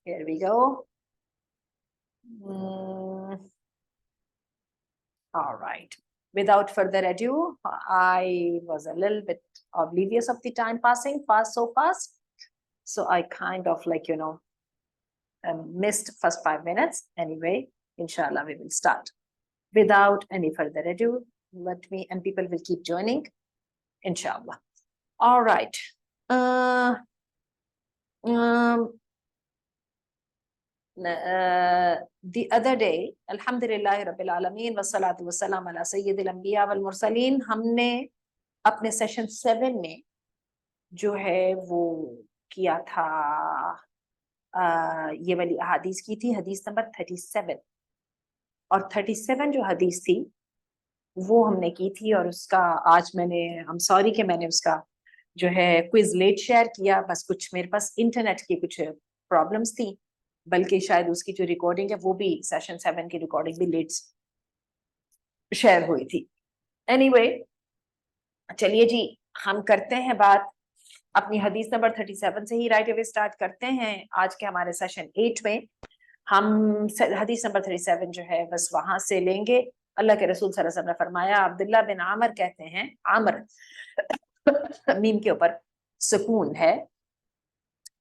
Here we go. All right. Without further ado, I was a little bit oblivious of the time passing so fast. So I kind of missed first 5 minutes. Anyway, inshallah, we will start. Without any further ado, and people will keep joining, inshallah. All right. The other day, Alhamdulillah Rabbil Alameen wassalatu wassalam ala Sayyidil Anbiya wal Mursaleen, हमने अपने session 7 में जो है वो किया था, ये वाली हदीस की थी, हदीस नंबर 37, और 37 जो हदीस थी वो हमने की थी, और उसका आज I'm sorry कि मैंने उसका जो है क्विज लेट शेयर किया, बस कुछ मेरे पास इंटरनेट की कुछ प्रॉब्लम्स थी, बल्कि शायद उसकी जो रिकॉर्डिंग है वो भी सेशन 7 की रिकॉर्डिंग भी लेट शेयर हुई थी. एनीवे, चलिए जी, हम करते हैं बात अपनी हदीस नंबर 37 से ही राइट अवे स्टार्ट करते हैं. आज के हमारे सेशन 8 में हम हदीस नंबर 37 जो है बस वहां से लेंगे. अल्लाह के रसूल सल्लल्लाहु अलैहि वसल्लम ने फरमाया, अब्दुल्लाह बिन आमर कहते हैं, आमर मीम के ऊपर सुकून है,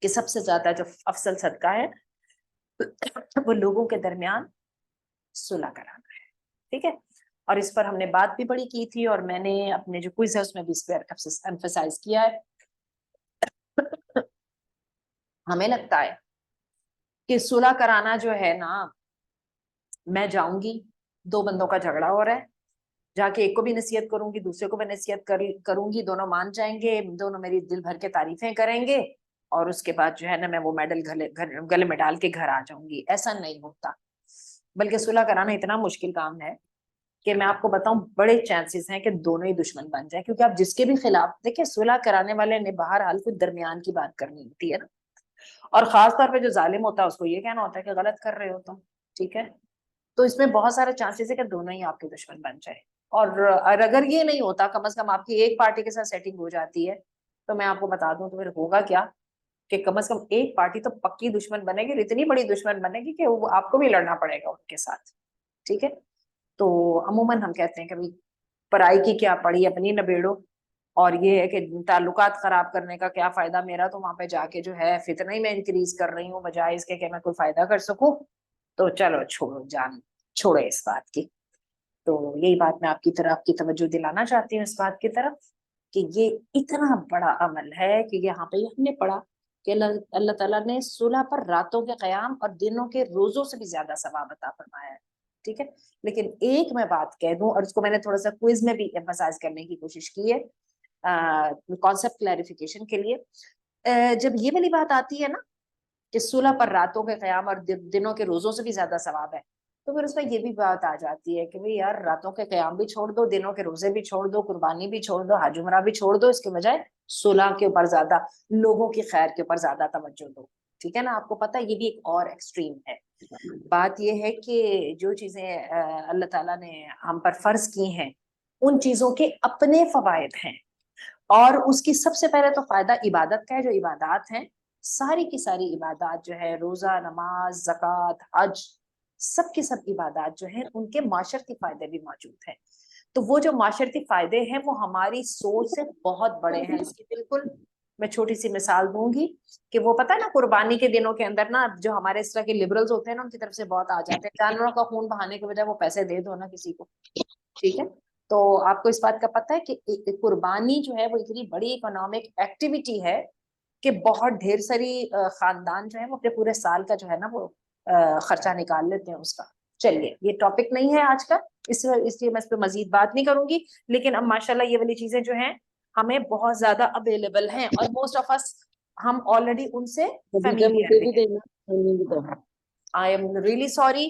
कि सबसे ज्यादा जो अफसल सदका है वो लोगों के दरमियान सुलह कराना है. ठीक है, और इस पर हमने बात भी बड़ी की थी, और मैंने अपने जो क्विज है उसमें भी इस पर एम्फसाइज किया है. हमें लगता है कि सुलह कराना जो है ना, मैं जाऊंगी, 2 बंदों का झगड़ा हो रहा है, जाके एक को भी नसीहत करूंगी, दूसरे को भी नसीहत करूंगी, दोनों मान जाएंगे, दोनों मेरी दिल भर के तारीफें करेंगे, और उसके बाद जो है ना मैं वो मेडल गले में डाल के घर आ जाऊंगी. ऐसा नहीं होता, बल्कि सुलह कराना इतना मुश्किल काम है कि मैं आपको बताऊं, बड़े चांसेस हैं कि दोनों ही दुश्मन बन जाए, क्योंकि आप जिसके भी खिलाफ, देखिए सुलह कराने वाले ने बहरहाल कुछ दरमियान की बात करनी होती है ना, और खास तौर पे जो जालिम होता है उसको ये कहना होता है कि गलत कर रहे हो तुम. ठीक है, तो इसमें बहुत सारे चांसेस है कि दोनों ही आपके दुश्मन बन जाए. और अगर ये नहीं होता, कम से कम आपकी एक पार्टी के साथ सेटिंग हो जाती है, तो मैं आपको बता दूं तो फिर होगा क्या, कि कम से कम एक पार्टी तो पक्की दुश्मन बनेगी, इतनी बड़ी दुश्मन बनेगी कि वो आपको भी लड़ना पड़ेगा उनके साथ. ठीक है, तो अमूमन हम कहते हैं कि भाई पराई की क्या पड़ी, अपनी नबेड़ो, और ये है कि ताल्लुकात खराब करने का क्या फायदा मेरा, तो वहां पे जाके जो है फितना ही मैं इंक्रीज कर रही हूँ, बजाय इसके कि मैं कोई फायदा कर सकूं. तो चलो छोड़ो, जान छोड़ो इस बात की. तो यही बात मैं आपकी तवज्जो दिलाना चाहती हूँ इस बात की तरफ, कि ये इतना बड़ा अमल है कि यहाँ पे हमने पढ़ा कि अल्लाह ताला ने सुलह पर रातों के क़याम और दिनों के रोजों से भी ज्यादा सवाब अता फरमाया है. ठीक है, लेकिन एक मैं बात कह दूं, और इसको मैंने थोड़ा सा क्विज में भी एम्फसाइज करने की कोशिश की है, कॉन्सेप्ट क्लैरिफिकेशन के लिए. जब ये वाली बात आती है ना कि सुलह पर रातों के क़याम और दिनों के रोजों से भी ज्यादा सवाब है, तो फिर उसमें ये भी बात आ जाती है कि भाई यार, रातों के क़याम भी छोड़ दो, दिनों के रोजे भी छोड़ दो, कुर्बानी भी छोड़ दो, हज उम्रा भी छोड़ दो, इसके बजाय सुलह के ऊपर ज्यादा, लोगों की खैर के ऊपर ज्यादा तवज्जो दो. ठीक है ना, आपको पता है ये भी एक और एक्सट्रीम है. बात ये है कि जो चीजें अल्लाह ताला ने हम पर फर्ज की हैं, उन चीजों के अपने फवायद हैं, और उसकी सबसे पहले तो फायदा इबादत का है. जो इबादत हैं, सारी की सारी इबादत जो है, रोजा, नमाज, ज़कात, हज, सब की सब इबादत जो है, उनके माशरती फायदे भी मौजूद हैं. तो वो जो माशरती फायदे हैं वो हमारी सोच से बहुत बड़े हैं. इसकी बिल्कुल मैं छोटी सी मिसाल दूंगी कि वो पता है ना, कुर्बानी के दिनों के अंदर ना, जो हमारे इस तरह के लिबरल्स होते हैं ना, उनकी तरफ से बहुत आ जाते हैं, जानवरों का खून बहाने के बजाय वो पैसे दे दो ना किसी को. ठीक है, तो आपको इस बात का पता है कि कुर्बानी जो है वो इतनी बड़ी इकोनॉमिक एक्टिविटी है कि बहुत ढेर सारी खानदान जो है वो अपने पूरे साल का जो है ना वो खर्चा निकाल लेते हैं उसका. चलिए, ये टॉपिक नहीं है आज का, इसलिए मैं इस पर मजीद बात नहीं करूंगी. लेकिन अब माशाल्लाह ये वाली चीजें जो हैं हमें बहुत ज्यादा अवेलेबल हैं, और मोस्ट ऑफ अस हम ऑलरेडी उनसे फेमिलियर हैं. आई एम रियली सॉरी,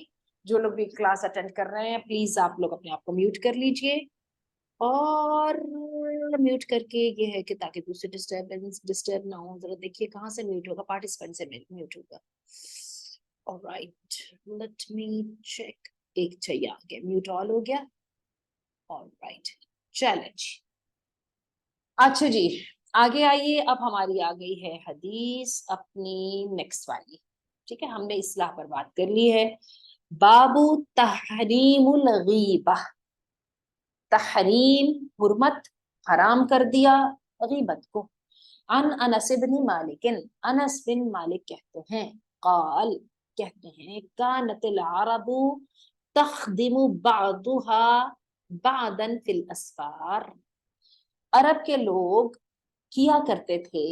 जो लोग भी क्लास अटेंड कर रहे हैं, प्लीज आप लोग अपने आप को म्यूट कर लीजिए, और म्यूट करके ये है कि ताकि दूसरे डिस्टर्ब ना हो. जरा देखिए कहाँ से म्यूट होगा, पार्टिसिपेंट से म्यूट होगा. Alright, let me check. एक चाहिए आ गया, म्यूट ऑल हो गया. Alright, challenge. अच्छा जी, आगे आइए. अब हमारी आ गई है हदीस अपनी नेक्स्ट वाली. ٹھیک ہے، ہم نے اصلاح پر بات کر لی ہے. بابو تحریم الغیبہ، تحریم حرمت، حرام کر دیا غیبت کو. عن انس بن مالک، انس بن مالک کہتے ہیں قال، کہتے ہیں کانت العرب تخدم بعضها بعضا فی الاسفار، عرب کے لوگ کیا کرتے تھے،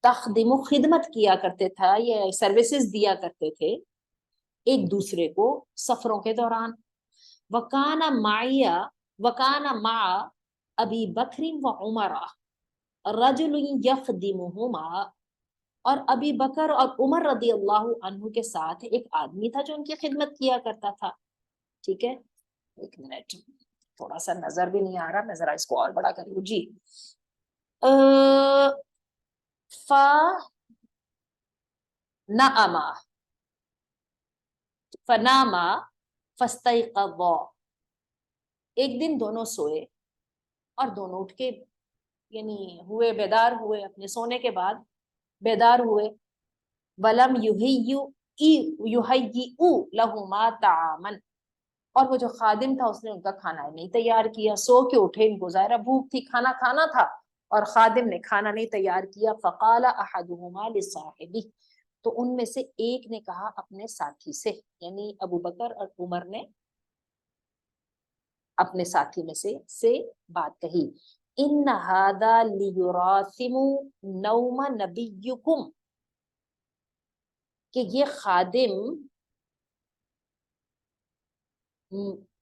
تخدم خدمت کیا کرتے تھا، یہ سروسز دیا کرتے تھے ایک دوسرے کو سفروں کے دوران. وکانا معیا، وکانا مع ابی بکر و عمر رجل یخدمہما، اور ابی بکر اور عمر رضی اللہ عنہ کے ساتھ ایک آدمی تھا جو ان کی خدمت کیا کرتا تھا. ٹھیک ہے، ایک منٹ، تھوڑا سا نظر بھی نہیں آ رہا، میں ذرا اس کو اور بڑا کر لوں. جی فنأما، فناما فاستيقظا، ایک دن دونوں سوئے اور دونوں اٹھ کے یعنی ہوئے، بیدار ہوئے، اپنے سونے کے بعد بیدار ہوئے. ولم یہیئوا لہما طعاما، اور وہ جو خادم تھا اس نے ان کا کھانا نہیں تیار کیا. سو کے اٹھے، ان کو ظاہرہ بھوک تھی، کھانا کھانا تھا، اور خادم نے کھانا نہیں تیار کیا. فقال احدہما لصاحبہ، تو ان میں سے ایک نے کہا اپنے ساتھی سے، یعنی ابو بکر اور عمر نے اپنے ساتھی میں سے بات کہی. ان ھذا لیراثم نوم نبیکم، کہ یہ خادم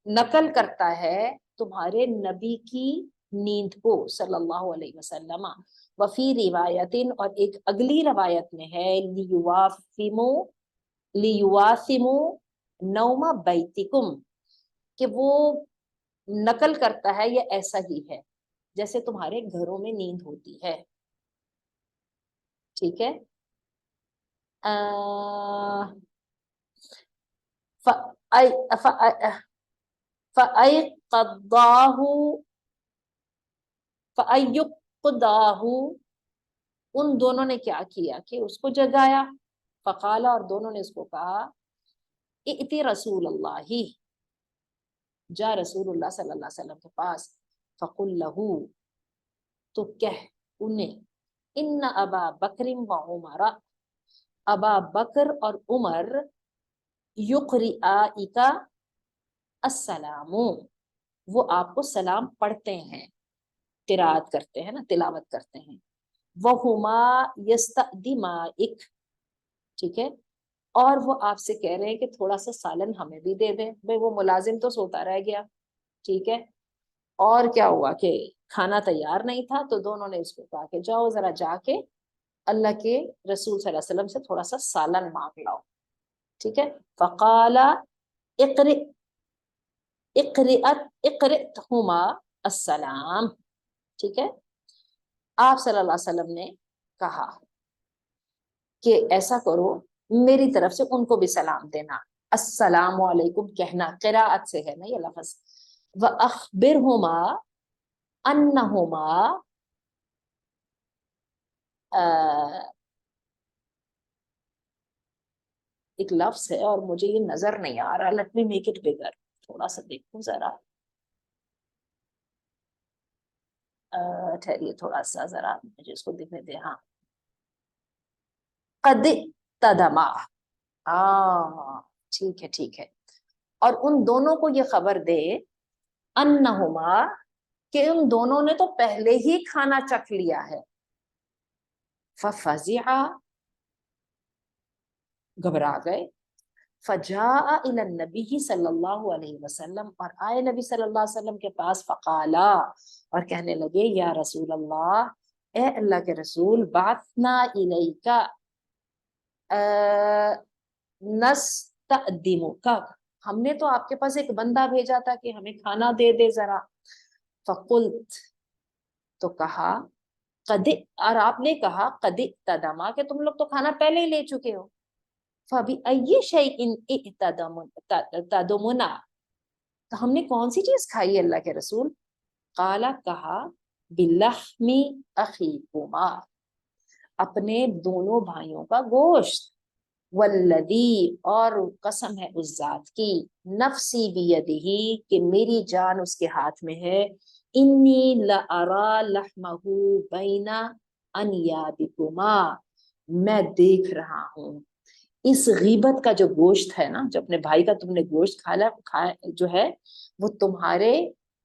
نقل کرتا ہے تمہارے نبی کی نیند کو صلی اللہ علیہ وسلم. وفی روایت، اور ایک اگلی روایت میں ہے لیواسمو نوم بیتکم، کہ وہ نقل کرتا ہے یہ ایسا ہی ہے جیسے تمہارے گھروں میں نیند ہوتی ہے. ٹھیک ہے. فَأَيْقَظَاهُ، ان دونوں نے کیا کیا کہ اس کو جگایا. فقال، اور دونوں نے اس کو کہا ائتی رسول اللہ، جا رسول اللہ صلی اللہ علیہ وسلم کے پاس. فقل لہو، تو کہہ انہیں، ان ابا بکر و عمر، ابا بکر اور عمر یقرئائک السلام، وہ آپ کو سلام پڑھتے ہیں، قرات کرتے ہیں نا، تلاوت کرتے ہیں. وَهُمَا يَسْتَأْدِمَائِكَ، ٹھیک ہے، اور وہ آپ سے کہہ رہے ہیں کہ تھوڑا سا سالن ہمیں بھی دے دیں. بھئی وہ ملازم تو سوتا رہ گیا، ٹھیک ہے، اور کیا ہوا کہ کھانا تیار نہیں تھا، تو دونوں نے اس کو کہا کہ جاؤ ذرا جا کے اللہ کے رسول صلی اللہ علیہ وسلم سے تھوڑا سا سالن مانگ لاؤ. ٹھیک ہے. فقال اقرئتہما السلام، ٹھیک ہے، آپ صلی اللہ علیہ وسلم نے کہا کہ ایسا کرو، میری طرف سے ان کو بھی سلام دینا، السلام علیکم کہنا، قراءت سے ہے نا یہ لفظ. وَأَخْبِرْهُمَا أَنَّهُمَا، ایک لفظ ہے اور مجھے یہ نظر نہیں آ رہا، let me make it bigger، تھوڑا سا دیکھوں ذرا، ٹھہریے تھوڑا سا، ذرا مجھے اس کو دیکھنے دے. ہاں، قد تدما، ٹھیک ہے ٹھیک ہے، اور ان دونوں کو یہ خبر دے، انہما، کہ ان دونوں نے تو پہلے ہی کھانا چکھ لیا ہے. ففزعا، گھبرا گئے. فجاء الى النبی صلی اللہ علیہ وسلم، اور آئے نبی صلی اللہ علیہ وسلم کے پاس. فقالا، اور کہنے لگے یا رسول اللہ، اے اللہ کے رسول، بعثنا الیک نستأدمک، ہم نے تو آپ کے پاس ایک بندہ بھیجا تھا کہ ہمیں کھانا دے دے ذرا. فقلت، تو کہا، قد، اور آپ نے کہا قد تدما، کہ تم لوگ تو کھانا پہلے ہی لے چکے ہو. فَبِأَيِّ شَيْءٍ تَدُمُنَا، تو ہم نے کون سی چیز کھائی ہے اللہ کے رسول. قال، کہا، بِلَحْمِ أَخِيكُمَا، اپنے دونوں بھائیوں کا گوشت. वल्लदी, और कसम है उस जात की, नफसी बियदिही, कि मेरी जान उसके हाथ में है, इन्नी लअरा लहमहु बैना अनयाबिकुमा, मैं देख रहा हूँ इस गीबत का जो गोश्त है ना, जो अपने भाई का तुमने गोश्त खा जो है, वो तुम्हारे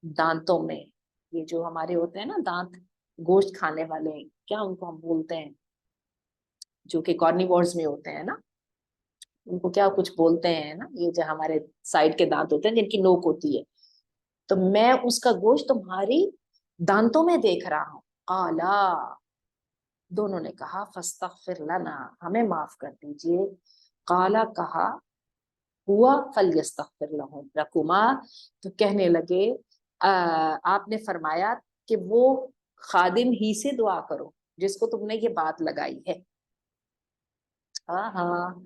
दांतों में, ये जो हमारे होते हैं ना दांत गोश्त खाने वाले, क्या उनको हम बोलते हैं, जो कि कॉर्निवोर्स में होते हैं ना, उनको क्या कुछ बोलते हैं ना, ये जो हमारे साइड के दांत होते हैं जिनकी नोक होती है, तो मैं उसका गोश्त तुम्हारी दांतों में देख रहा हूँ। आला, दोनों ने कहा, फस्तगफिर लना, हमें माफ कर दीजिए। काला, कहा, हुआ फलयस्तगफिर लहुम रकुमा, तो कहने लगे आपने फरमाया कि वो खादिम ही से दुआ करो जिसको तुमने ये बात लगाई है। हाँ हाँ,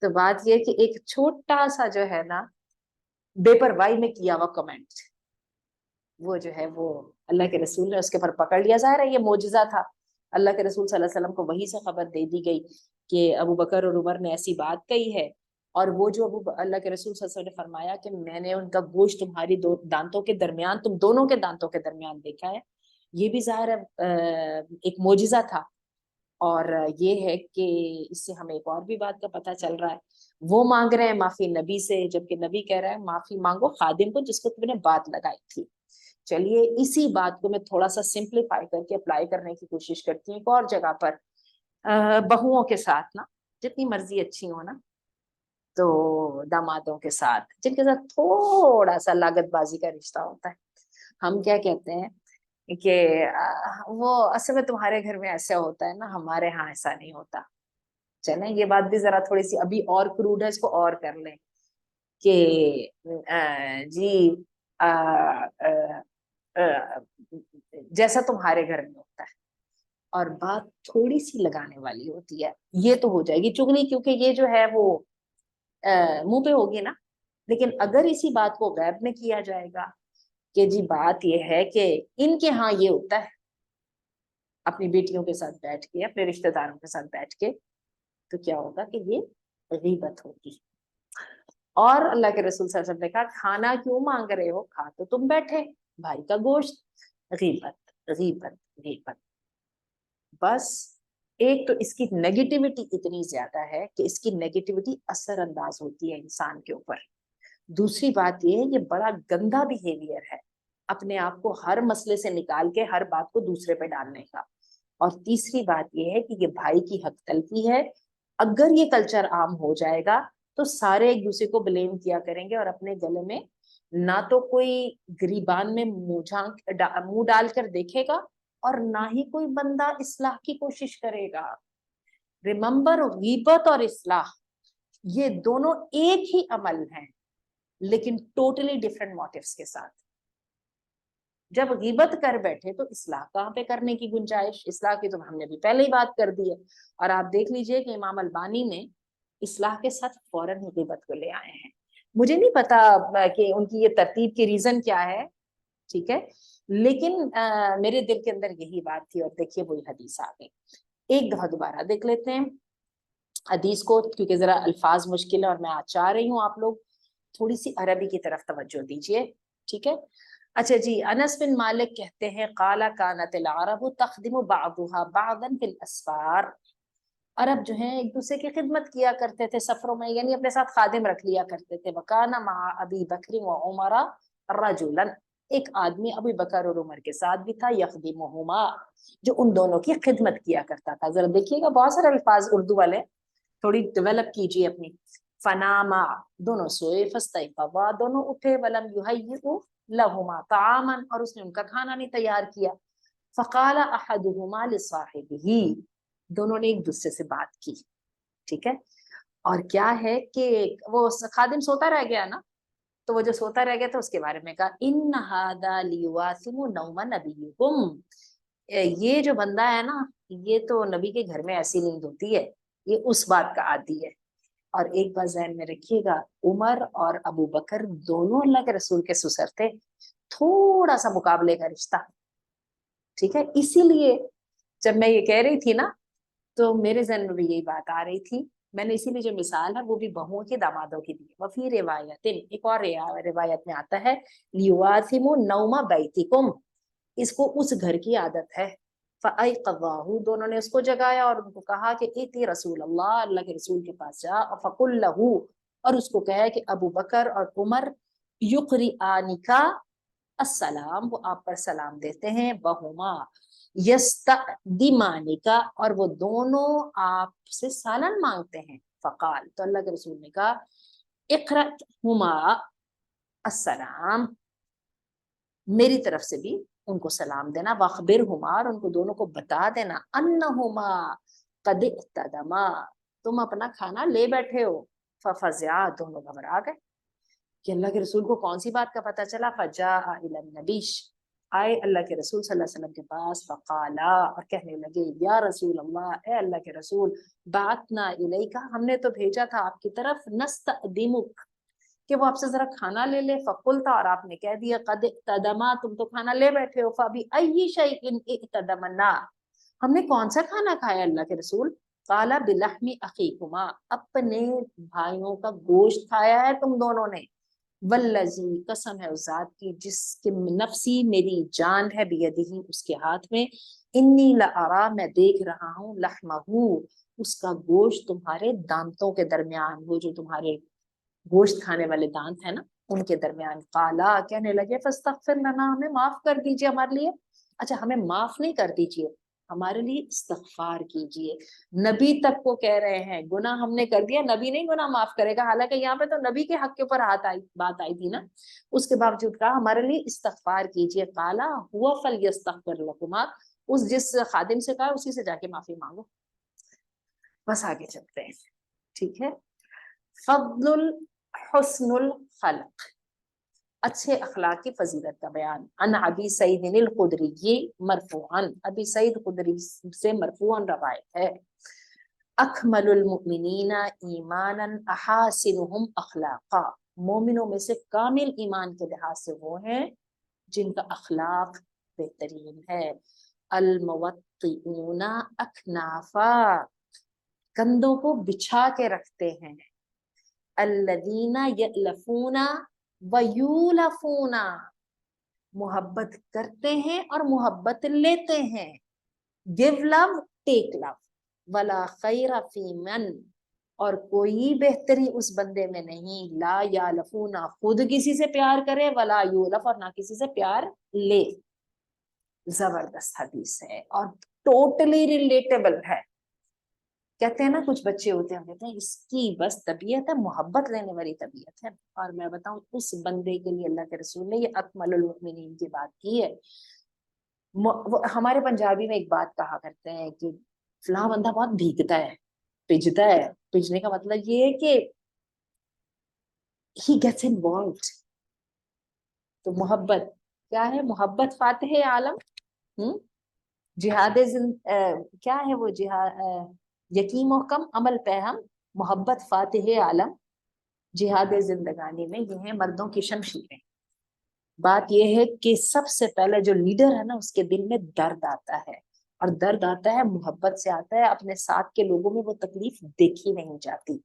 तो बात ये कि एक छोटा सा जो है ना बेपरवाही में किया हुआ कमेंट, वो जो है वो अल्लाह के रसूल ने उसके ऊपर पकड़ लिया। ज़ाहिर है ये मोजिजा था, अल्लाह के रसूल सल्लल्लाहु अलैहि वसल्लम को वही से खबर दे दी गई कि अबू बकर और उमर ने ऐसी बात कही है, और वो जो अल्लाह के रसूल सल्लल्लाहु अलैहि वसल्लम ने फरमाया कि मैंने उनका गोश्त तुम्हारी दो दांतों के दरमियान, तुम दोनों के दांतों के दरमियान देखा है, ये भी ज़ाहिर है एक मोजिजा था। और ये है कि इससे हमें एक और भी बात का पता चल रहा है, वो मांग रहे हैं माफी नबी से, जबकि नबी कह रहा है माफी मांगो खादिम को जिसको तुमने बात लगाई थी। चलिए इसी बात को मैं थोड़ा सा सिंप्लीफाई करके अप्लाई करने की कोशिश करती हूँ एक और जगह पर, बहुओं के साथ ना, जितनी मर्जी अच्छी हो ना, तो दामादों के साथ जिनके साथ थोड़ा सा लागतबाजी का रिश्ता होता है, हम क्या कहते हैं कि वो असल में तुम्हारे घर में ऐसा होता है ना, हमारे यहाँ ऐसा नहीं होता। चलें ये बात भी जरा थोड़ी सी अभी और क्रूड है, इसको और कर लें कि जी अ, अ, अ, जैसा तुम्हारे घर में होता है, और बात थोड़ी सी लगाने वाली होती है, ये तो हो जाएगी चुगली, क्योंकि ये जो है वो मुंह पे होगी ना। लेकिन अगर इसी बात को गैब में किया जाएगा कि जी बात ये है कि इनके यहाँ ये होता है, अपनी बेटियों के साथ बैठ के, अपने रिश्तेदारों के साथ बैठ के, तो क्या होगा कि ये गीबत होगी। और अल्लाह के रसूल सल्लल्लाहु अलैहि वसल्लम ने कहा, खाना क्यों मांग रहे हो, खा तो तुम बैठे, भाई का गोश्त। गीबत, गीबत, गीबत। बस एक तो इसकी नेगेटिविटी इतनी ज्यादा है कि इसकी नेगेटिविटी असरअंदाज होती है इंसान के ऊपर। दूसरी बात ये है, ये बड़ा गंदा बिहेवियर है, अपने आप को हर मसले से निकाल के हर बात को दूसरे पे डालने का। और तीसरी बात ये है कि ये भाई की हक तलफी है। अगर ये कल्चर आम हो जाएगा तो सारे एक दूसरे को ब्लेम किया करेंगे, और अपने गले में ना तो कोई गरीबान में मुंह डालकर देखेगा, और ना ही कोई बंदा इस्लाह की कोशिश करेगा। रिमेंबर, गीबत और इस्लाह ये दोनों एक ही अमल हैं, लेकिन टोटली डिफरेंट मोटिव्स के साथ। जब गीबत कर बैठे तो इस्लाह कहाँ पे करने की गुंजाइश, इस्लाह की तो हमने भी पहले ही बात कर दी है। और आप देख लीजिए कि इमाम अलबानी ने इस्लाह के साथ फौरन ही गीबत को ले आए हैं। मुझे नहीं पता कि उनकी ये तरतीब की रीजन क्या है, ठीक है, लेकिन मेरे दिल के अंदर यही बात थी। और देखिए वही हदीस आ गई, एक दफा दोबारा देख लेते हैं हदीस को, क्योंकि जरा अल्फाज मुश्किल है और मैं आज चाह रही हूँ आप लोग थोड़ी सी अरबी की तरफ तवज्जो दीजिए, ठीक है। अच्छा जी, अनस बिन मालिक कहते हैं, काला कानतिल अरबु तख्दिमु बादुहा बादन फिल अस्फार, अरब जो है एक दूसरे की खिदमत किया करते थे सफरों में, यानी अपने साथ खादिम रख लिया करते थे। वकाना मा अबी बकरी व उमरा रजुलन, एक आदमी अबू बकर और उमर के साथ भी था, यखदिमुहुमा, जो उन दोनों की खिदमत किया करता था। जरा देखिएगा बहुत सारे अल्फाज उर्दू वाले, थोड़ी डेवलप कीजिए अपनी। फनामा, दोनों सोए, फस्तैक़ज़ा, दोनों उठे, वलम युहय्यिउ लहुमा तामन, और उसने उनका खाना नहीं तैयार किया। फ़क़ाल अहदुहुमा लिसाहिबिही, दोनों ने एक दूसरे से बात की, ठीक है। और क्या है कि वो खादिम सोता रह गया ना, तो वो जो सोता रह गया था उसके बारे में कहा, इन हादा लियुवासिमु नौमा नबियुकुम, ये जो बंदा है ना, ये तो नबी के घर में ऐसी नींद होती है, ये उस बात का आदी है। और एक बात ज़हन में रखिएगा, उमर और अबू बकर दोनों अल्लाह के रसूल के सुसर थे, थोड़ा सा मुकाबले का रिश्ता, ठीक है। इसीलिए जब मैं ये कह रही थी ना, तो मेरे जहन में भी यही बात आ रही थी। मैंने इसीलिए जो मिसाल है वो भी बहुओं के दामादों की दी। वफी रिवायत, एक और रिवायत में आता है, लियुआसिमु नौमा बैतिकुम, इसको उस घर की आदत है। फ़अयक़ज़ाहु, दोनों ने उसको जगाया और उनको कहा कि इति रसूल अल्लाह, अल्लाह के रसूल के पास जा, फ़कुल लहू, और उसको कहा कि अबू बकर और उमर युक़रिआनिका अस्सलाम, वो आप पर सलाम देते हैं, बहुमा यस्तदिमानिका, और वो दोनों आपसे सालन मांगते हैं। फ़क़ाल, तो अल्लाह के रसूल ने कहा, इक़रअहुमा अस्सलाम, मेरी तरफ से भी उनको सलाम देना, वख़बिरहुमा, और उनको दोनों को बता देना, अन्नहुमा क़द इक़्तदमा, तुम अपना खाना ले बैठे हो। फ़फ़ज़िआ, दोनों घबरा गए कि अल्लाह के रसूल को कौन सी बात का पता चला। फ़जाअ इलन नबीश, आए अल्लाह के रसूल सल्लल्लाहु अलैहि वसल्लम के पास। फ़क़ाला, और कहने लगे, या रसूल अल्लाह, ए अल्लाह के रसूल, बातना इलैका, हमने तो भेजा था आपकी तरफ, नस्तअदिमुक, कि वो आपसे जरा खाना ले ले। फ़कुल्ता, और आपने कह दिया, क़द इक़्तदमा, तुम तो खाना ले बैठे हो। फ़बी अय्यि शैइन इक़्तदमना, हमने कौन सा खाना खाया अल्लाह के रसूल। काला बिलहमी अखीकुमा, अपने भाइयों का गोश्त खाया है तुम दोनों ने। वल्लजी, कसम है उस जात की जिसके नफसी, मेरी जान है, बियदिही, उसके हाथ में, इन्नी लअरा, मैं देख रहा हूँ, लहमहू, उसका गोश्त तुम्हारे दांतों के दरमियान, वो जो तुम्हारे गोश्त खाने वाले दांत है ना, उनके दरमियान। काला, कहने लगे, फस्तगफिर लना, हमें माफ कर दीजिए हमारे लिए। अच्छा, हमें माफ नहीं कर दीजिए, हमारे लिए इस्तगफार कीजिए। नबी तक को कह रहे हैं गुनाह हमने कर दिया, नबी नहीं गुनाह माफ करेगा, हालांकि यहाँ पे तो नबी के हक के ऊपर बात आई थी ना। उसके बावजूद कहा हमारे लिए इस्तगफार कीजिए। काला हुआ फलयस्तगफिर लकुमा, उस जिस खादिम से कहा उसी से जाके माफी मांगो। बस आगे चलते हैं, ठीक है। फضल हुस्नुल खल्क, अच्छे अखलाक की फजीलत का बयान। अन अबी सईद अल खुदरी, ये मरफूअन, अबी सईद खुदरी से मरफूअन रवायत है, अकमलुल मुमिनीना ईमानन अहासिनुहुम अखलाका, मोमिनों में से कामिल ईमान के लिहाज से वो हैं जिनका अखलाक बेहतरीन है। अल मुवत्तिऊना अकनाफा, कंधों को बिछा के रखते हैं। अल्लदीना यअलफूना वयूलफूना, मोहब्बत करते हैं और मोहब्बत लेते हैं। Give love, take love. वला खैरा फी मन, और कोई बेहतरी उस बंदे में नहीं, ला यालफूना, खुद किसी से प्यार करे, वला यूलफ, और ना किसी से प्यार ले। जबरदस्त हदीस है और टोटली रिलेटेबल है। कहते हैं ना कुछ बच्चे होते हैं, कहते हैं इसकी बस तबीयत है, मोहब्बत लेने वाली तबीयत है। और मैं बताऊं, उस बंदे के लिए अल्लाह के रसूल ने ये अकमलुल मुमिनीन की बात की है। हमारे पंजाबी में एक बात कहा करते हैं कि फलां बंदा बहुत भीगता है, पिजता है। पिजने का मतलब ये है कि ही गेट्स इन्वॉल्व्ड। तो मोहब्बत क्या है? मोहब्बत फातिह आलम। जिहाद क्या है वो जिहाद, यकीम और कम अमल पे हम, मोहब्बत फातिह आलम, जिहाद जिंदगानी में ये है मर्दों की शमशीरें। बात यह है कि सबसे पहले जो लीडर है ना, उसके दिल में दर्द आता है, और दर्द आता है मोहब्बत से आता है। अपने साथ के लोगों में वो तकलीफ देखी नहीं जाती,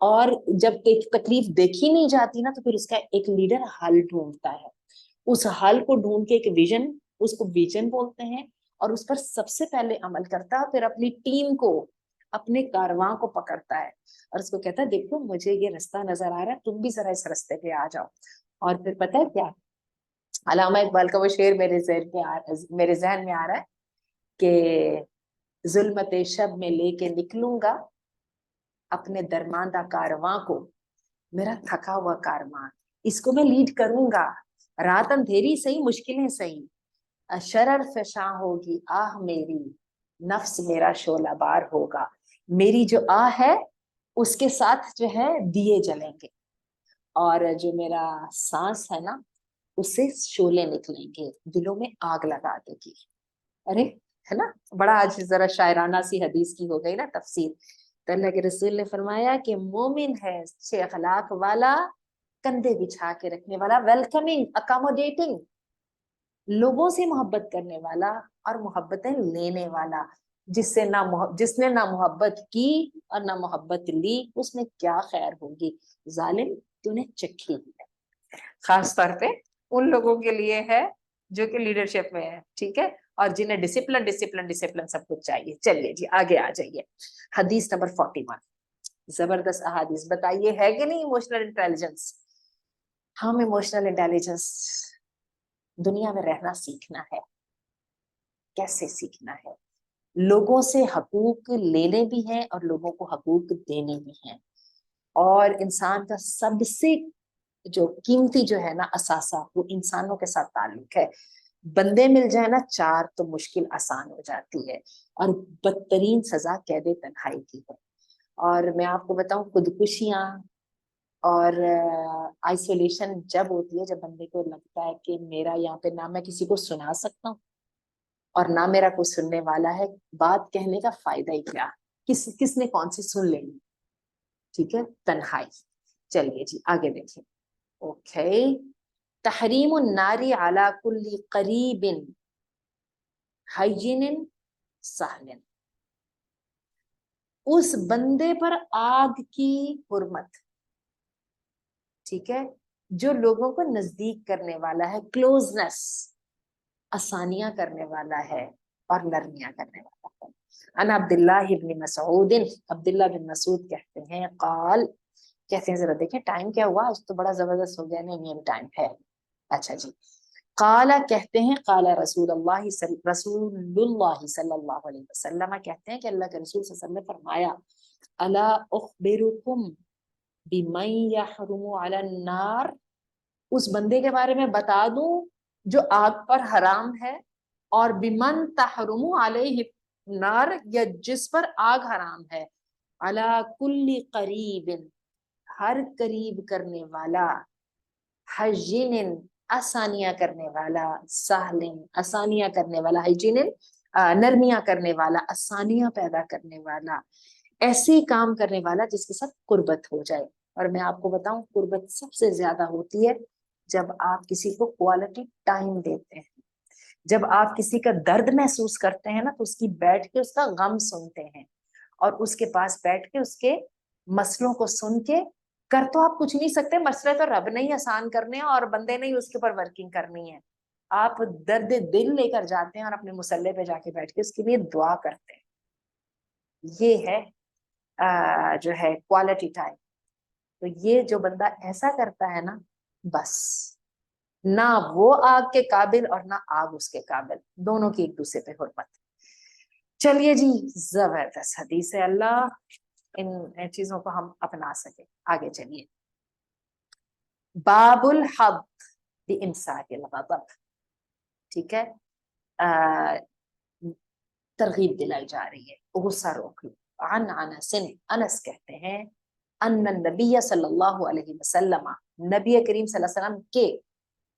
और जब एक तकलीफ देखी नहीं जाती ना, तो फिर उसका एक लीडर हल ढूंढता है। उस हल को ढूंढ के एक विजन, उसको विजन बोलते हैं, और उस पर सबसे पहले अमल करता है। फिर अपनी टीम को, अपने कारवां को पकड़ता है और उसको कहता है, देखो मुझे ये रास्ता नजर आ रहा है, तुम भी जरा इस रास्ते पे आ जाओ। और फिर पता है क्या, अल्लामा इकबाल का वो शेर मेरे जहन में आ रहा है कि जुल्मत शब में लेके निकलूंगा अपने दरमांदा कारवां को, मेरा थका हुआ कारवां, इसको मैं लीड करूंगा। रात अंधेरी सही, मुश्किलें सही, शरर फशा होगी आह मेरी, नफ्स मेरा शोला बार होगा। मेरी जो आह है उसके साथ जो है दिए जलेंगे, और जो मेरा सांस है ना, उससे शोले निकलेंगे, दिलों में आग लगा देगी। अरे, है ना, बड़ा आज जरा शायराना सी हदीस की हो गई ना तफसीर। तो अल्लाह के रसूल ने फरमाया कि मोमिन है अच्छे अखलाक वाला, कंधे बिछा के रखने वाला, वेलकमिंग, अकोमोडेटिंग, लोगों से मोहब्बत करने वाला और मोहब्बतें लेने वाला। जिसने ना मोहब्बत की और ना मोहब्बत ली, उसने क्या खैर होगी, जालिम तूने चखी है। खास तौर पे उन लोगों के लिए है जो कि लीडरशिप में है, ठीक है, और जिन्हें डिसिप्लिन डिसिप्लिन डिसिप्लिन सब कुछ चाहिए। चलिए जी आगे आ जाइए, हदीस नंबर 41। जबरदस्त अहादीस, बताइए है कि नहीं इमोशनल इंटेलिजेंस। हम इमोशनल इंटेलिजेंस दुनिया में रहना सीखना है। कैसे सीखना है? लोगों से हकूक लेने भी हैं और लोगों को हकूक देने भी हैं। और इंसान का सबसे जो कीमती जो है ना असासा, वो इंसानों के साथ ताल्लुक है। बंदे मिल जाए ना चार तो मुश्किल आसान हो जाती है, और बदतरीन सजा कैद तन्हाई की है। और मैं आपको बताऊं, खुदकुशियां और आइसोलेशन जब होती है, जब बंदे को लगता है कि मेरा यहाँ पे ना मैं किसी को सुना सकता हूँ और ना मेरा कोई सुनने वाला है, बात कहने का फायदा ही क्या, किसने कौन सी सुन लेनी। ठीक है, तन्हाई। चलिए जी आगे देखिए। ओके, तहरीम नारी अला कुल्ली करीबिन हाइजीनिन सहलिन। उस बंदे पर आग की हुर्मत, ठीक है, जो लोगों को नजदीक करने वाला है, क्लोजनेस, आसानियां करने वाला है और नरमियां करने वाला है। अन अब्दुल्लाह इब्न मसऊद, अब्दुल्लाह बिन मसूद कहते हैं, काल, कहते हैं, जरा देखें टाइम क्या हुआ, आज तो बड़ा जबरदस्त हो गया। नहीं अभी टाइम है। अच्छा जी, काला कहते हैं, काला रसूलुल्लाह सल्लल्लाहु अलैहि वसल्लम, कहते हैं कि अल्लाह के रसूल सल्लल्लाहु अलैहि वसल्लम ने फरमाया, अला उखबिरुकुम बिमन यहरुमु अला नार, उस बंदे के बारे में बता दूं जो आग पर हराम है, और बिमन तहरुमु अलैहि नार, या जिस पर आग हराम है, अला कुल्ली करीबिन, हर करीब करने वाला, हाइजीनिन, आसानियां करने वाला, साहलिन, आसानियां करने वाला, हाइजीनिन, नरमियां करने वाला, आसानियां पैदा करने वाला, ऐसे काम करने वाला जिसके साथ कुर्बत हो जाए। और मैं आपको बताऊं, कुर्बत सबसे ज्यादा होती है जब आप किसी को क्वालिटी टाइम देते हैं, जब आप किसी का दर्द महसूस करते हैं ना, तो उसकी बैठ के उसका गम सुनते हैं, और उसके पास बैठ के उसके मसलों को सुन के, कर तो आप कुछ नहीं सकते, मसले तो रब ने ही आसान करने हैं और बंदे ने ही उसके ऊपर वर्किंग करनी है। आप दर्द दिल लेकर जाते हैं और अपने मुसल्ले पे जाके बैठ के उसके लिए दुआ करते हैं। ये है जो है क्वालिटी टाइम। तो ये जो बंदा ऐसा करता है ना, बस ना वो आग के काबिल और ना आग उसके काबिल, दोनों की एक दूसरे पे हुर्मत। चलिए जी, जबरदस्त हदीस है, अल्लाह इन चीजों को हम अपना सके। आगे चलिए, बाबुल हब बिइमसाकिल गज़ब, ठीक है, तरगीब दिलाई जा रही है, गुस्सा रोक लो। अन अनसिन, अनस कहते हैं, अन्न नबी सल्लल्लाहु अलैहि वसल्लम, नबी करीम सल्लल्लाहु अलैहि वसल्लम के,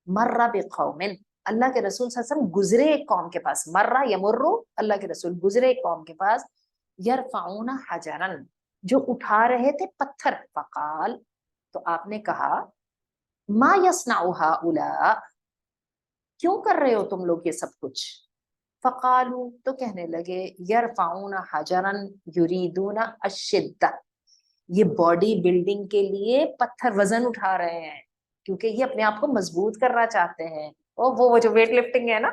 मर्रा बिकौमिन, अल्लाह के रसूल सल्लल्लाहु अलैहि वसल्लम गुजरे एक कौम के पास, मर्रा यमुर्रु, अल्लाह के रसूल गुजरे एक कौम के पास, यरफाउना हजरन, जो उठा रहे थे पत्थर, फकाल, तो आपने कहा, मा यसनाउ हाउला, क्यों कर रहे हो तुम लोग ये सब कुछ। फकालू, तो कहने लगे, यरफाउना हजरन युरीदूना अशिद्दा, ये बॉडी बिल्डिंग के लिए पत्थर वजन उठा रहे हैं, क्योंकि ये अपने आप को मजबूत करना चाहते हैं। और वो जो वेट लिफ्टिंग है ना।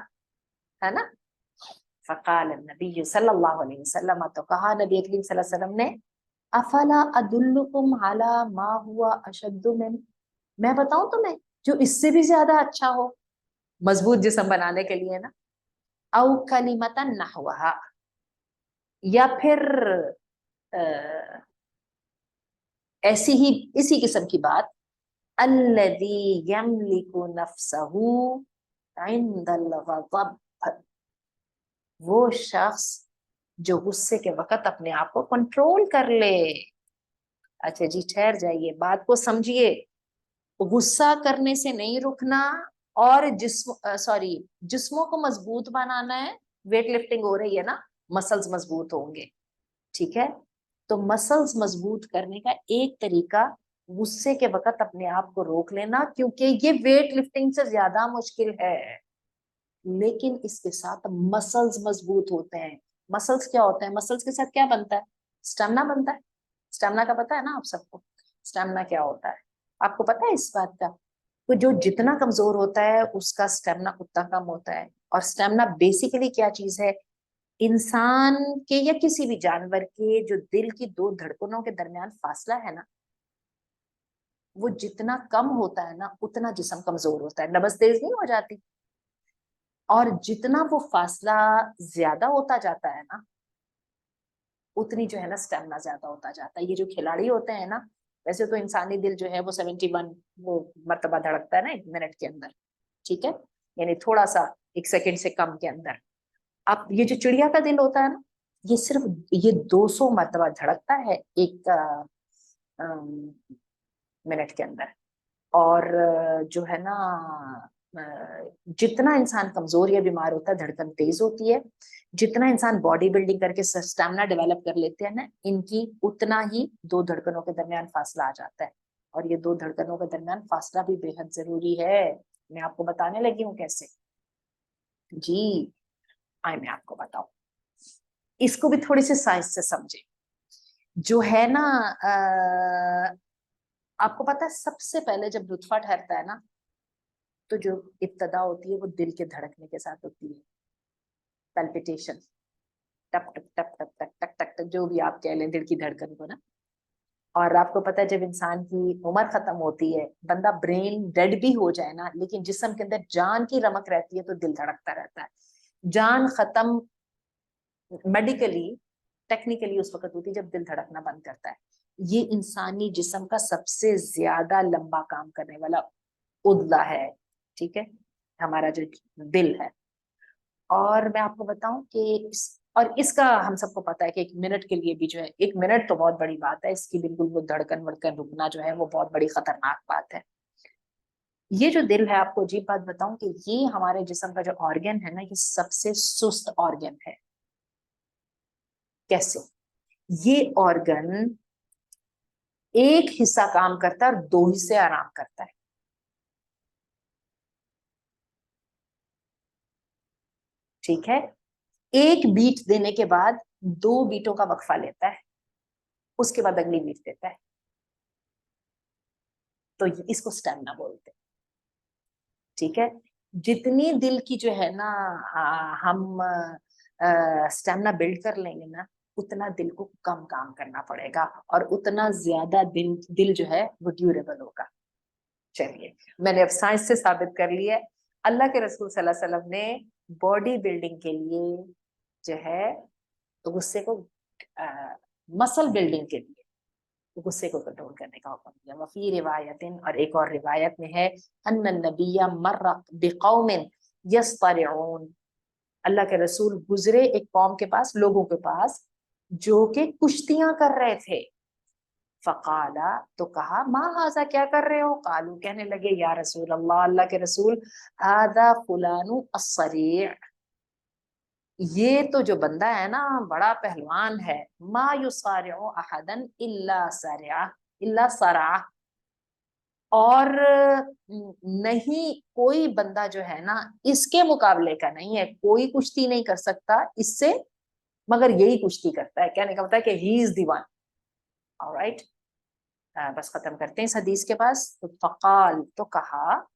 फकाल नबी सल्लल्लाहु अलैहि वसल्लम, तो कहा नबी करीम सल्लल्लाहु अलैहि वसल्लम ने, अफला अदुल्लुकुम अला मा हुआ अशद्दु मिन, मैं बताऊं तुम्हें जो इससे भी ज्यादा अच्छा हो मजबूत जिस्म बनाने के लिए ना। औ कलिमतन नहवहा, या फिर ऐसी ही इसी किस्म की बात, अल्लज़ी यमलिकु नफ्सहू इंदल गज़ब, वो शख्स जो गुस्से के वक्त अपने आप को कंट्रोल कर ले। अच्छा जी ठहर जाइए, बात को समझिए, गुस्सा करने से नहीं रुकना, और जिस्मों को मजबूत बनाना है। वेट लिफ्टिंग हो रही है ना, मसल्स मजबूत होंगे, ठीक है, तो मसल्स मजबूत करने का एक तरीका गुस्से के वक्त अपने आप को रोक लेना, क्योंकि ये वेट लिफ्टिंग से ज्यादा मुश्किल है, लेकिन इसके साथ मसल्स मजबूत होते हैं, मसल्स क्या होते हैं, मसल्स के साथ क्या बनता है, स्टेमिना बनता है। स्टेमिना का पता है ना आप सबको, स्टेमिना क्या होता है, आपको पता है इस बात का? तो जो जितना कमजोर होता है उसका स्टेमिना उतना कम होता है। और स्टेमिना बेसिकली क्या चीज है, इंसान के या किसी भी जानवर के जो दिल की दो धड़कनों के दरमियान फासला है ना, वो जितना कम होता है ना उतना जिस्म कमजोर होता है, नब्ज तेज नहीं हो जाती। और जितना वो फासला ज्यादा होता जाता है ना, उतनी जो है ना स्टेमिना ज्यादा होता जाता है। ये जो खिलाड़ी होते हैं ना, वैसे तो इंसानी दिल जो है वो 71 वो मर्तबा धड़कता है ना 1 मिनट के अंदर, ठीक है, यानी थोड़ा सा 1 सेकंड से कम के अंदर। अब ये जो चिड़िया का दिल होता है ना, ये सिर्फ ये 200 मर्तबा धड़कता है 1 मिनट के अंदर। और जो है ना, जितना इंसान कमजोर या बीमार होता है धड़कन तेज होती है। जितना इंसान बॉडी बिल्डिंग करके स्टैमिना डेवलप कर लेते हैं ना इनकी, उतना ही दो धड़कनों के दरमियान फासला आ जाता है। और ये दो धड़कनों के दरमियान फासला भी बेहद जरूरी है। मैं आपको बताने लगी हूँ कैसे। जी, आए मैं आपको बताऊं, इसको भी थोड़ी सी साइंस से समझे। जो है ना, आपको पता है सबसे पहले जब लुत्फा ठहरता है ना, तो जो इब्तदा होती है वो दिल के धड़कने के साथ होती है, पैल्पिटेशन, टप टप टप टप टक टक टक टक, जो भी आप कह लें दिल की धड़कन को ना। और आपको पता है जब इंसान की उम्र खत्म होती है, बंदा ब्रेन डेड भी हो जाए ना, लेकिन जिस्म के अंदर जान की रमक रहती है तो दिल धड़कता रहता है। जान खत्म मेडिकली, टेक्निकली उस वक्त होती है जब दिल धड़कना बंद करता है। ये इंसानी जिस्म का सबसे ज्यादा लंबा काम करने वाला उद्ला है, ठीक है, हमारा जो दिल है। और मैं आपको बताऊं कि और इसका हम सबको पता है कि 1 मिनट के लिए भी जो है, 1 मिनट तो बहुत बड़ी बात है, इसकी बिल्कुल वो धड़कन वड़कन रुकना जो है वो बहुत बड़ी खतरनाक बात है। ये जो दिल है, आपको अजीब बात बताऊं कि ये हमारे जिस्म का जो ऑर्गन है ना, ये सबसे सुस्त ऑर्गन है। कैसे? ये ऑर्गन एक हिस्सा काम करता है और दो हिस्से आराम करता है, ठीक है। एक बीट देने के बाद 2 बीटों का वक्फा लेता है, उसके बाद अगली बीट देता है। तो इसको स्टेमिना बोलते हैं, ठीक है। जितनी दिल की जो है ना हम स्टेमिना बिल्ड कर लेंगे ना, उतना दिल को कम काम करना पड़ेगा और उतना ज्यादा दिल दिल जो है वो ड्यूरेबल होगा। चलिए, मैंने अब साइंस से साबित कर लिया है। अल्लाह के रसूल सल्लल्लाहु अलैहि वसल्लम ने बॉडी बिल्डिंग के लिए जो है, तो गुस्से को मसल बिल्डिंग के लिए गुस्से को कंट्रोल करने का हुक्म दिया। वफी रिवायतिन, और एक और रिवायत में है, अन्नन नबिय्या मर्रा बिकौमिन यस्तरिऊन, अल्लाह के रसूल गुजरे एक कौम के पास, लोगों के पास जो कि कुश्तियां कर रहे थे। फकाला, तो कहा, मा हाजा, क्या कर रहे हो? कालू, कहने लगे, या रसूल अल्लाह, अल्लाह के रसूल, हादा फुलानु अस्सरी, ये तो जो बंदा है ना बड़ा पहलवान है, मा युसारिउ अहदन इल्ला सरिया, इल्ला सरा, और नहीं कोई बंदा जो है ना इसके मुकाबले का नहीं है, कोई कुश्ती नहीं कर सकता इससे मगर यही कुश्ती करता है। कहने का मतलब है कि he is the one. Alright, बस खत्म करते हैं इस हदीस के पास। तो फकाल, तो कहा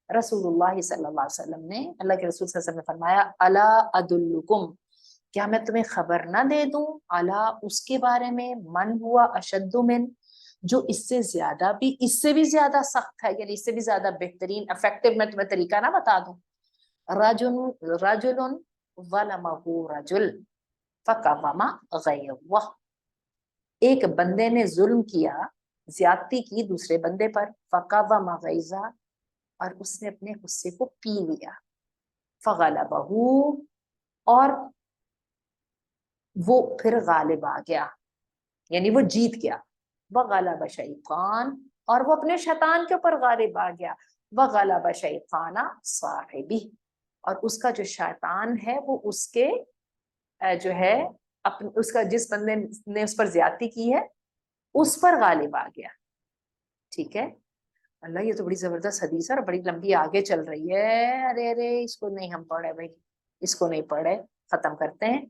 रसूलुल्लाह सल्लल्लाहु अलैहि वसल्लम ने, अल्लाह के रसूल सल्लल्लाहु अलैहि वसल्लम ने फरमाया, अला अदुल्लुकुम, क्या मैं तुम्हें खबर ना दे दूं, अला उसके बारे में, मन हुआ अशद्दु मिन, जो इससे भी ज्यादा सख्त है, यानी इससे भी ज्यादा बेहतरीन इफेक्टिव। मैं तुम्हें तरीका ना बता दूं, रजुल रजुलन वलमहु रजुल फकवमा गयवह, एक बंदे ने जुल्म किया, ज्यादती की दूसरे बंदे पर, फकवमा गैजा, और उसने अपने गुस्से को पी लिया, फगलबहू, और वो फिर गालिब आ गया, यानी वो जीत गया। वगलब शैतान, और वो अपने शैतान के ऊपर गालिब आ गया। वगलब शैताना साहिबी, और उसका जो शैतान है वो उसके जो है अपने, उसका जिस बंदे ने उस पर ज्यादती की है उस पर गालिब आ गया, ठीक है। अल्लाह, ये तो बड़ी जबरदस्त हदीस है और बड़ी लंबी आगे चल रही है। अरे अरे, इसको नहीं हम पढ़े भाई, इसको नहीं पढ़े, खत्म करते हैं।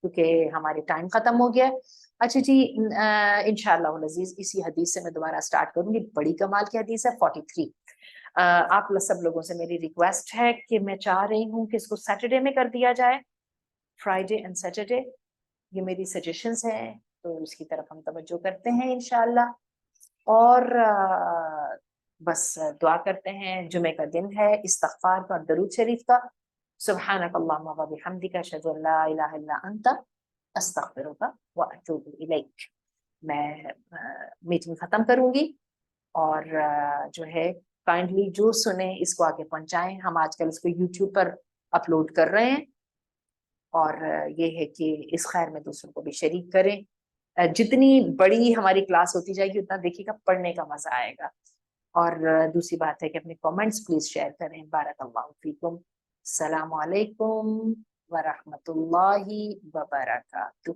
کیونکہ ہمارے ٹائم ختم ہو گیا ہے. اچھا جی انشاءاللہ العزیز اسی حدیث سے میں دوبارہ سٹارٹ کروں گی. بڑی کمال کی حدیث ہے 43. آپ سب لوگوں سے میری ریکویسٹ ہے کہ میں چاہ رہی ہوں کہ اس کو سیٹرڈے میں کر دیا جائے, فرائیڈے اینڈ سیٹرڈے. یہ میری سجیشنز ہیں تو اس کی طرف ہم توجہ کرتے ہیں انشاءاللہ. اور بس دعا کرتے ہیں, جمعے کا دن ہے, استغفار کا, درود شریف کا. سبحانک اللہم و بحمدک اشہد ان لا الہ الا انت استغفرک و اتوب الیک. میں میٹنگ ختم کروں گی اور جو ہے کائنڈلی جو سنیں اس کو آگے پہنچائیں. ہم آج کل اس کو یوٹیوب پر اپلوڈ کر رہے ہیں اور یہ ہے کہ اس خیر میں دوسروں کو بھی شریک کریں. جتنی بڑی ہماری کلاس ہوتی جائے گی اتنا دیکھیے گا پڑھنے کا مزہ آئے گا. اور دوسری بات ہے کہ اپنے کامنٹس پلیز شیئر کریں. بارک اللہ فیکم. السلام علیکم ورحمۃ اللہ وبرکاتہ.